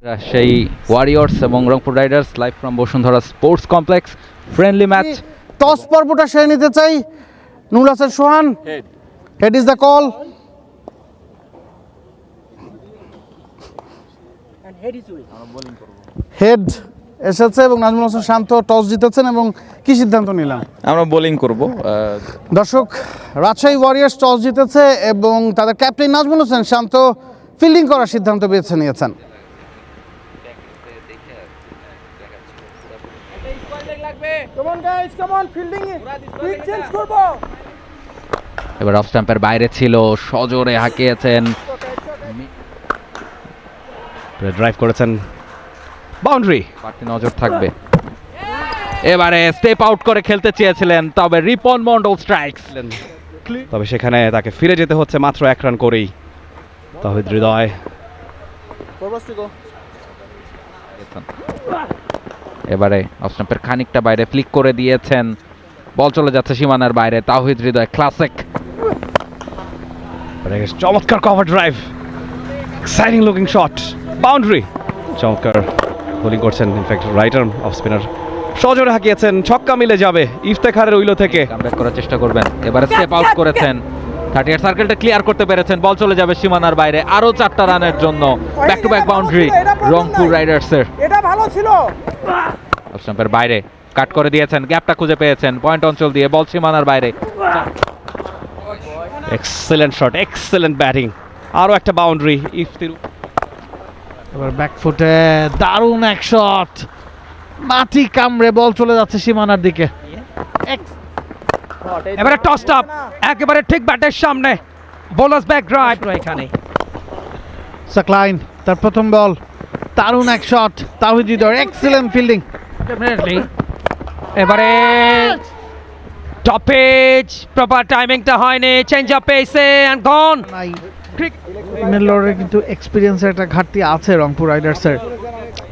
Rajshahi warriors এবং Rangpur riders live from Bashundhara sports complex friendly match. Toss পর্বটা সেরে নিতে চাই। Nurul Hasan Sohan, head is the call. Head এসেছে এবং নাজমুল হাসান শান্ত টস জিতেছেন এবং কি সিদ্ধান্ত নিলাম? আমরা বোলিং করব। দর্শক, রাজশাহী ওয়ারিয়ার্স টস জিতেছে এবং তাদের ক্যাপ্টেন নাজমুল হাসান শান্ত ফিল্ডিং করার সিদ্ধান্ত বেছে নিয়েছেন। এবার অফ স্ট্যাম্পের বাইরে ছিল, সজোরে হাঁকিয়েছেন, ড্রাইভ করেছেন, বাউন্ডারি। বাড়তি নজর থাকবে। এবারে স্টেপ আউট করে খেলতে চেয়েছিলেন, তবে রিপন মন্ডল স্ট্রাইকস। তবে সেখানে তাকে ফিরে যেতে হচ্ছে মাত্র 1 রান করেই। তাহিদ হৃদয় এবারে অফ স্ট্যাম্পের খানিকটা বাইরে ফ্লিক করে দিয়েছেন, বল চলে যাচ্ছে সীমানার বাইরে। তাহিদ হৃদয় ক্লাসিক, চমৎকার cover drive, exciting looking shot, boundary. চমৎকার বোলিং করছেন, in fact right arm off spinner সজোরে হাঁকিয়েছেন, ছক্কা মিলে যাবে ইফতেখারের উইলো থেকে। কামব্যাক করার চেষ্টা করবেন। এবারে স্টেপ আউট করেছেন, 38 সার্কেলটা ক্লিয়ার করতে পেরেছেন, বল চলে যাবে সীমানার বাইরে। আরো 4টা রানের জন্য back to back boundary Rangpur রাইডার্সের। এটা ভালো ছিল। অফ স্টাম্পের বাইরে কাট করে দিয়েছেন, গ্যাপটা খুঁজে পেয়েছেন, পয়েন্ট অঞ্চল দিয়ে বল সীমানার বাইরে। এক্সেলেন্ট শট, এক্সেলেন্ট ব্যাটিং, আরো একটা বাউন্ডারি। এবার ব্যাকফুটে দারুণ এক শট, মাটি কামড়ে বল চলে যাচ্ছে সীমানার দিকে। এবারে টস আপ, একেবারে ঠিক ব্যাটের সামনে, বোলার্স ব্যাক ড্রাইভ এখানে। সাকলাইন তার প্রথম বল, দারুণ এক shot, Towhid Hridoy excellent fielding. Definitely এবারে টপেজ, প্রপার টাইমিংটা হয়নি, চেঞ্জ আপ পেসে এন্ড গন। মেলরের কিন্তু এক্সপিরিয়েন্সের একটা ঘাটতি আছে রংপুর রাইডার্সের।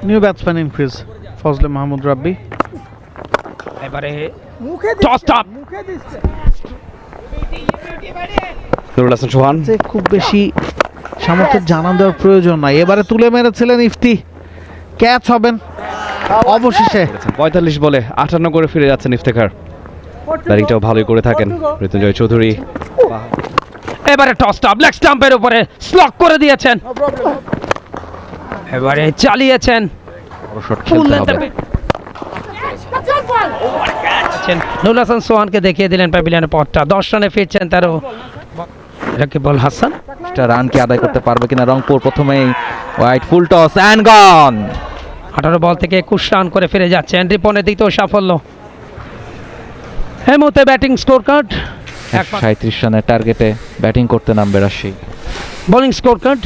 New batsman in crease Fazle Mahmud Rabbi. এবারে টস আপ, নুরুল হাসান সোহান খুব বেশি সামর্থ্য জানান দেওয়ার প্রয়োজন নাই। এবারে তুলে মেরেছিলেন ইফতি, ক্যাচ হবেন অবশেষে। 45 বলে 58 করে ফিরে যাচ্ছেন ইফতেখার। ব্যাটিংটাও ভালোই করে থাকেন মৃত্যুঞ্জয় চৌধুরী। এবারে টস আপ, লেগ স্টাম্পের উপরে স্লক করে দিয়েছেন, এবারে চালিয়েছেন। বড় শট খেলতে হবে। নুরুল হাসান সোহানকে দেখিয়ে দিলেন প্যাভিলিয়নের পথটা। 10 রানে ফিরছেন তেরো রাকিবুল হাসান। রান কি আদায় করতে পারবে কিনা রংপুর? প্রথমেই ওয়াইড ফুল টস এন্ড গন। 18 বল থেকে 21 রান করে ফিরে যাচ্ছেন, রিপনের দ্বিতীয় সাফল্য। এই মুহূর্তে ব্যাটিং স্কোর কার্ড 37 রানের টার্গেটে ব্যাটিং করতে নামবে রাজশাহী। Bowling score card